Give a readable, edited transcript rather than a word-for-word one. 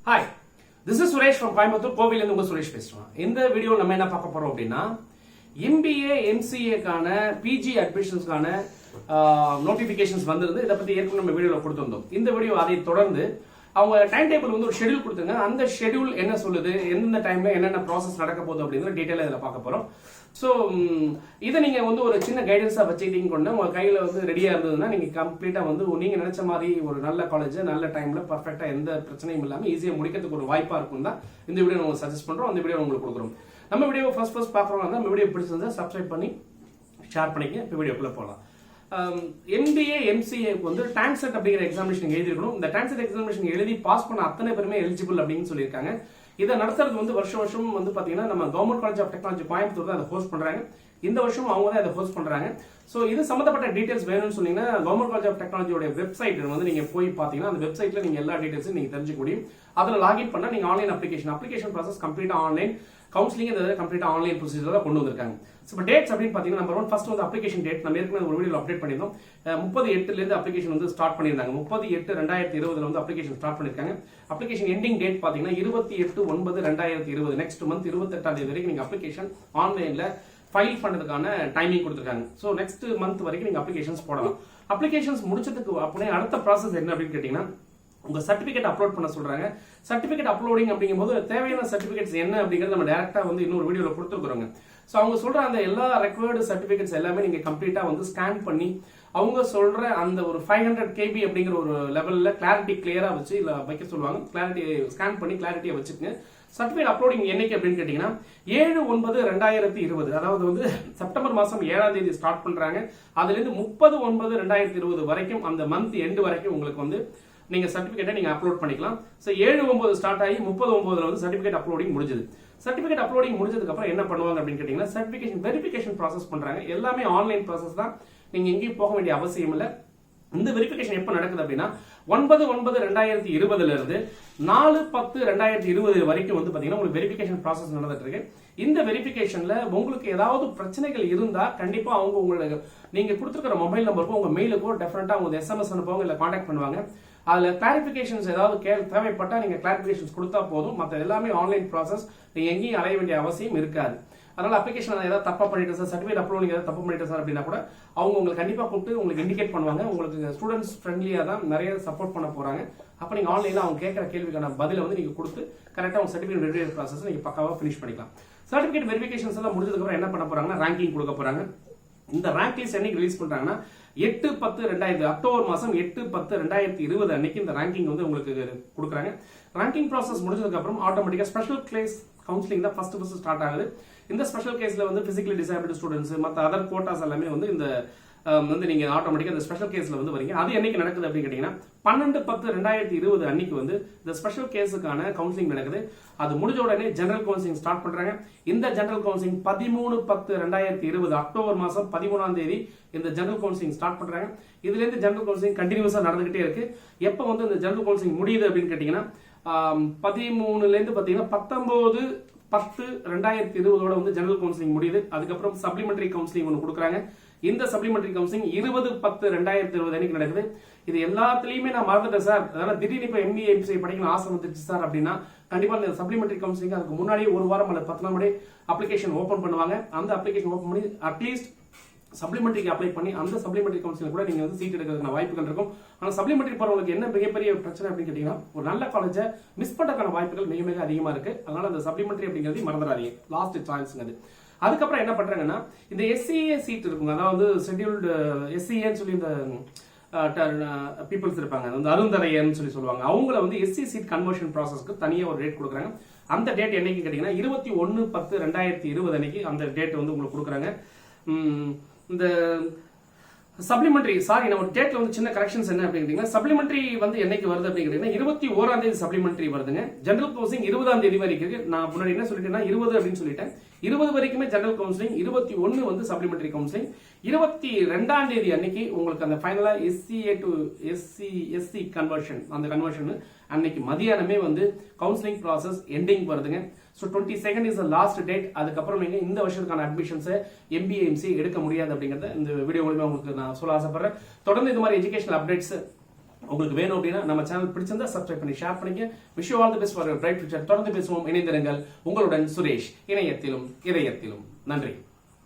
Hi, this is Suresh from Coimbatore. கோவிலிருந்து உங்க சுரேஷ் பேசுறேன். இந்த வீடியோ நம்ம என்ன பார்க்க போறோம் அப்படின்னா MBA MCA கான PG அட்மிஷன்ஸ்கான நோட்டிபிகேஷன்ஸ் வந்திருந்து. இதை பத்தி ஏற்கனவே நம்ம வீடியோல கொடுத்திருந்தோம். இந்த வீடியோ அதை தொடர்ந்து அவங்க டைம் டேபிள் வந்து ஒரு ஷெட்யூல் கொடுத்துங்க. அந்த ஷெட்யூல் என்ன சொல்லுது, எந்தெந்த டைம்ல என்னென்ன ப்ராசஸ் நடக்க போகுது அப்படிங்கிற டீடைலா இதில் பார்க்க போறோம். ஸோ இதை நீங்க வந்து ஒரு சின்ன கைடன்ஸா வச்சுக்கிட்டீங்க கொண்டு உங்க கையில வந்து ரெடியா இருந்ததுன்னா நீங்க கம்ப்ளீட்டா வந்து நீங்க நினைச்ச மாதிரி ஒரு நல்ல காலேஜ் நல்ல டைம்ல பர்ஃபெக்டா எந்த பிரச்சனையும் இல்லாம ஈஸியா முடிக்கிறதுக்கு ஒரு வாய்ப்பா இருக்கும் தான் இந்த வீடியோ உங்களுக்கு சஜஸ்ட் பண்றோம். அந்த வீடியோ உங்களுக்கு கொடுக்குறோம். நம்ம வீடியோ ஃபர்ஸ்ட் பாக்குறோம். நம்ம வீடியோ பிடிச்சிருந்தா சப்ஸ்கிரைப் பண்ணி ஷேர் பண்ணிக்க. இப்போ வீடியோக்குள்ள போகலாம். MBA MCA வந்து டான்செட் அப்படிங்கிற எக்ஸாமினேஷன் எழுதிருக்கணும். இந்த டான்செட் எக்ஸாமினேஷன் எழுதி பாஸ் பண்ண அத்தனை பேருமே எலிஜிபிள் அப்படின்னு சொல்லியிருக்காங்க. இதை நடத்துறது வந்து வருஷம் வந்து பாத்தீங்கன்னா நம்ம government college of technology Coimbatore தான் அதை ஹோஸ்ட் பண்றாங்க. இந்த வருஷம் அவங்க தான் அதை ஹோஸ்ட் பண்றாங்க. சோ இது சம்பந்தப்பட்ட டீடைல்ஸ் வேணும்னு சொன்னீங்கன்னா கவர்மெண்ட் காலேஜ் ஆஃப் டெக்னாலஜியோட வெப்சைட் வந்து நீங்க போய் பாத்தீங்கன்னா அந்த வெப்சைட்ல நீங்க எல்லா டீடைல்ஸும் நீங்க தெரிஞ்சுக்க முடியும். அதுல லாகின் பண்ணா நீங்க ஆன்லைன் அப்ளிகேஷன் ப்ராசஸ் கம்ப்ளீட்டா ஆன்லைன், கவுன்சிலிங் கம்ப்ளீட்டா ஆன்லைன் ப்ரொசீஜர் கொண்டு வந்திருக்காங்க. இப்போ டேட்ஸ் அப்படின்னு பாத்தீங்கன்னா நம்பர் 1 ஃபர்ஸ்ட் வந்து அப்ளிகேஷன் டேட் நம்ம ஏற்கனவே ஒரு வீடியோ அப்டேட் பண்ணிருந்தோம். 30/8 இருந்து அப்ளிகேஷன் வந்து ஸ்டார்ட் பண்ணிருந்தாங்க. 30/8/2020 வந்து அப்ளிகேஷன் ஸ்டார்ட் பண்ணிருக்காங்க. அப்ளிகேஷன் எண்டிங் டேட் பாத்தீங்கன்னா 28/9/2020 நெக்ஸ்ட் மந்த் 28ஆம் தேதி வரைக்கும் நீங்க அப்ளிகேஷன் ஆன்லைன்ல ஃபைல் பண்றதுக்கான டைமிங் கொடுத்துருக்காங்க. ஸோ நெக்ஸ்ட் மந்த் வரைக்கும் நீங்க அப்ளிகேஷன்ஸ் போடலாம். அப்ளிகேஷன்ஸ் முடிச்சதுக்கு அப்படியே அடுத்த ப்ராசஸ் என்ன அப்படின்னு கேட்டீங்கன்னா உங்க சர்டிபிகேட் அப்லோட் பண்ண சொல்றாங்க. சர்டிபிகேட் அப்லோடிங் அப்படிங்கும்போது தேவையான சர்டிபிகேட்ஸ் என்ன அப்படிங்கறது நம்ம டைரக்டா வந்து இன்னொரு வீடியோல கொடுத்துருக்கோங்க. சோ அவங்க சொல்ற அந்த எல்லா ரெக்வயர்டு சர்டிபிகேட்ஸ் எல்லாமே நீங்க கம்ப்ளீட்டா வந்து ஸ்கேன் பண்ணி அவங்க சொல்ற அந்த ஒரு 500 KB அப்படிங்கிற ஒரு லெவல்ல கிளாரிட்டி கிளியரா வச்சு இல்ல வைக்க சொல்லுவாங்க. கிளாரிட்டி ஸ்கேன் பண்ணி கிளாரிட்டியை வச்சுக்கங்க. சர்டிபிகேட் அப்லோடிங் என்னைக்கு அப்படின்னு கேட்டீங்கன்னா 7/9/2020 அதாவது வந்து செப்டம்பர் மாசம் 7ஆம் தேதி ஸ்டார்ட் பண்றாங்க. அதுல இருந்து 30/9/2020 வரைக்கும் அந்த மந்த் எண்ட் வரைக்கும் உங்களுக்கு வந்து நீங்க சர்டிபிகேட்டை நீங்க அப்லோட் பண்ணிக்கலாம். சோ 7/9 ஸ்டார்ட் ஆகி 30/9 வந்து சர்டிபிகேட் அப்லோடிங் முடிஞ்சது. சர்டிபிகேட் அப்லோடிங் முடிஞ்சதுக்கு அப்புறம் என்ன பண்ணுவாங்க அப்படின்னு கேட்டீங்கன்னா சர்டிபிகேஷன் வெரிஃபிகேஷன் ப்ராசஸ் பண்றாங்க. எல்லாமே ஆன்லைன் ப்ராசஸ் தான். நீங்க எங்கேயும் போக வேண்டிய அவசியம் இல்லை. இந்த வெரிஃபிகேஷன் எப்ப நடக்குது அப்படின்னா 9/9/2020 இருந்து 4/10/2020 வரைக்கும் வந்து பாத்தீங்கன்னா உங்களுக்கு வெரிஃபிகேஷன் ப்ராசஸ் நடந்துட்டு இருக்கு. இந்த வெரிஃபிகேஷன்ல உங்களுக்கு ஏதாவது பிரச்சனைகள் இருந்தா கண்டிப்பா அவங்க உங்களுக்கு நீங்க கொடுத்துருக்கிற மொபைல் நம்பருக்கோ உங்க மெயிலுக்கோ டெஃபினட்டா அவங்க SMS அனுப்புவாங்க இல்ல கான்டாக்ட் பண்ணுவாங்க. அதுல கிளாரிபிகேஷன்ஸ் ஏதாவது தேவைப்பட்டா நீங்க கிளாரிபிகேஷன்ஸ் கொடுத்தா போதும். மற்ற எல்லாமே ஆன்லைன் ப்ராசஸ். நீங்க எங்கேயும் அலைய வேண்டிய அவசியம் இருக்காது. அதனால அப்ளிகேஷன் ஏதாவது தப்பா பண்ணிட்டு சார், சர்டிபிகேட் அப்லோடிங் ஏதாவது தப்பு பண்ணிட்டு சார் அப்படின்னா கூட அவங்க உங்களுக்கு கண்டிப்பா கூப்பிட்டு உங்களுக்கு இண்டிகேட் பண்ணுவாங்க. உங்களுக்கு ஸ்டூடெண்ட்ஸ் ஃப்ரெண்ட்லியா தான் நிறைய சப்போர்ட் பண்ண போறாங்க. அப்ப நீங்க ஆன்லைன்ல அவங்க கேட்கிற கேள்விக்கான பதில வந்து நீங்க கொடுத்து கரெக்டா உங்க சர்டிபிகேட் வெரிஃபிகேஷன் ப்ராசஸ் நீங்க பக்காவா ஃபினிஷ் பண்ணிக்கலாம். சர்டிபிகேட் வெரிஃபிகேஷன்ஸ் எல்லாம் முடிஞ்சதுக்கு அப்புறம் என்ன பண்ண போறாங்கன்னா ரேங்கிங் கொடுக்க போறாங்க. இந்த ரேங்க் லிஸ்ட் என்னைக்கு ரிலீஸ் பண்றாங்கன்னா 8/10/2020 அக்டோபர் மாசம் 8/10/2020 அன்னைக்கு இந்த ரேங்கிங் வந்து உங்களுக்கு கொடுக்குறாங்க. ரேங்கிங் ப்ராசஸ் முடிஞ்சதுக்கு அப்புறம் ஆட்டோமேட்டிக்கா ஸ்பெஷல் கிளாஸ் கவுன்சிலிங் தான் ஃபர்ஸ்ட் ஸ்டார்ட் ஆகுது. இந்த ஸ்பெஷல் கேஸ்ல வந்து பிசிக்கலி டிசேபிலிட்டி ஸ்டூடெண்ட்ஸ் மற்ற அதர் கோட்டாஸ் எல்லாமே வந்து இந்த வந்து நீங்க ஆட்டோமேட்டிக்கா இந்த ஸ்பெஷல் கேஸ்ல வந்து வரீங்க. அது என்னைக்கு நடக்குது அப்படின்னு கேட்டீங்கன்னா 12/10/2020 அன்னைக்கு வந்து இந்த ஸ்பெஷல் கேஸுக்கான கவுன்சிலிங் நடக்குது. அது முடிஞ்ச உடனே ஜெனரல் கவுன்சிலிங் ஸ்டார்ட் பண்றாங்க. இந்த ஜெனரல் கவுன்சிலிங் 13/10/2020 அக்டோபர் மாசம் 13ஆம் தேதி இந்த ஜெனரல் கவுன்சிலிங் ஸ்டார்ட் பண்றாங்க. இதுல இருந்து ஜெனரல் கவுன்சிலிங் கண்டினியூஸா நடந்துகிட்டே இருக்கு. எப்ப வந்து இந்த ஜெனரல் கவுன்சிலிங் முடியுது அப்படின்னு கேட்டீங்கன்னா 13ல இருந்து பாத்தீங்கன்னா 19/10/2020 வந்து ஜெனரல் கவுன்சிலிங் முடியுது. அதுக்கப்புறம் சப்ளிமெண்டரி கவுன்சிலிங் ஒன்று கொடுக்குறாங்க. இந்த சப்ளிமெண்டரி கவுன்சிலிங் 20/10/2020 அன்னைக்கு நடக்குது. இது எல்லாத்துலயுமே நான் மறந்துட்டேன் சார், அதனால திடீர்னு இப்ப MBA MCA படிக்கணும் ஆசை வந்துருச்சு சார் அப்படின்னா கண்டிப்பா இந்த சப்ளிமெண்டரி கவுன்சிலிங் அதுக்கு முன்னாடியே ஒரு வாரம் அல்லது 10 நாள் முன்னாடி அப்ளிகேஷன் ஓபன் பண்ணுவாங்க. அந்த அப்ளிகேஷன் ஓபன் பண்ணி அட்லீஸ்ட் சப்ளிமெண்டரிக்கு அப்ளை பண்ணி அந்த சப்ளிமெண்டரி கவுன்சிலிங் கூட நீங்க வந்து சீட் எடுக்கிறதுக்கான வாய்ப்புகள் இருக்கும். ஆனா சப்ளிமெண்டரி போறவங்களுக்கு என்ன மிகப்பெரிய பிரச்சனை அப்படின்னு கேட்டீங்கன்னா ஒரு நல்ல காலேஜை மிஸ் பண்றதுக்கான வாய்ப்புகள் மிக மிக அதிகமா இருக்கு. அதனால அந்த சப்ளிமெண்டரி அப்படிங்கிறது மறந்துடாதீங்க, லாஸ்ட் சான்ஸ்ங்கிறது. அதுக்கப்புறம் என்ன பண்றாங்கன்னா இந்த SCA சீட் இருக்குங்க, அதாவது ஷெட்யூல்டு SCAன்னு சொல்லி இந்த பீப்புள்ஸ் இருப்பாங்க, அந்த அருந்தரையன்னு சொல்லுவாங்க. அவங்கள வந்து SC சீட் கன்வர்ஷன் ப்ராசஸ்க்கு தனியா ஒரு டேட் கொடுக்குறாங்க. அந்த டேட் என்னைக்கு கேட்டீங்கன்னா 21/10/2020 அன்னைக்கு அந்த டேட் வந்து உங்களுக்கு கொடுக்குறாங்க. இந்த சப்ளிமெண்டரி நம்ம டேட்ல வந்து சின்ன கரெக்ஷன்ஸ் என்ன அப்படின்னா சப்ளிமெண்டரி வந்து என்னைக்கு வருது அப்படிங்கிறீங்கன்னா 21ஆம் தேதி சப்ளிமெண்டரி வருதுங்க. ஜெனரல் கவுன்சிலிங் 20ஆம் தேதி வரைக்கும் இருக்கு. நான் முன்னாடி என்ன சொல்லிட்டேன்னா 20 அப்படின்னு சொல்லிட்டேன். 20 வரைக்குமே ஜெனரல் கவுன்சிலிங், 21 வந்து சப்ளிமெண்டரி கவுன்சிலிங். 22ஆம் தேதி அன்னைக்கு உங்களுக்கு அந்த ஃபைனலா SCA டு SC கன்வர்ஷன் அந்த கன்வர்ஷன் அன்னைக்கு மதியானமே வந்து கவுன்சிலிங் ப்ராசஸ் எண்டிங் வருதுங்க. So 22nd is the last date. அதுக்கப்புறம் நீங்க இந்த வருஷத்துக்கான அட்மிஷன்ஸை MBA MCA எடுக்க முடியாது அப்படிங்கறத இந்த வீடியோ மூலமா உங்களுக்கு நான் சொல்ல ஆசைப்படுறேன். தொடர்ந்து இது மாதிரி எஜுகேஷனல் அப்டேட்ஸ் உங்களுக்கு வேணும் அப்படின்னா நம்ம சேனல் பிடிச்சிருந்தா சப்ஸ்கிரைப் பண்ணி ஷேர் பண்ணிக்க. Wish you all the best for your bright future. தொடர்ந்து பேசுவோம். இணைந்திருங்கள். உங்களுடன் சுரேஷ், இணையத்திலும் இதயத்திலும். நன்றி.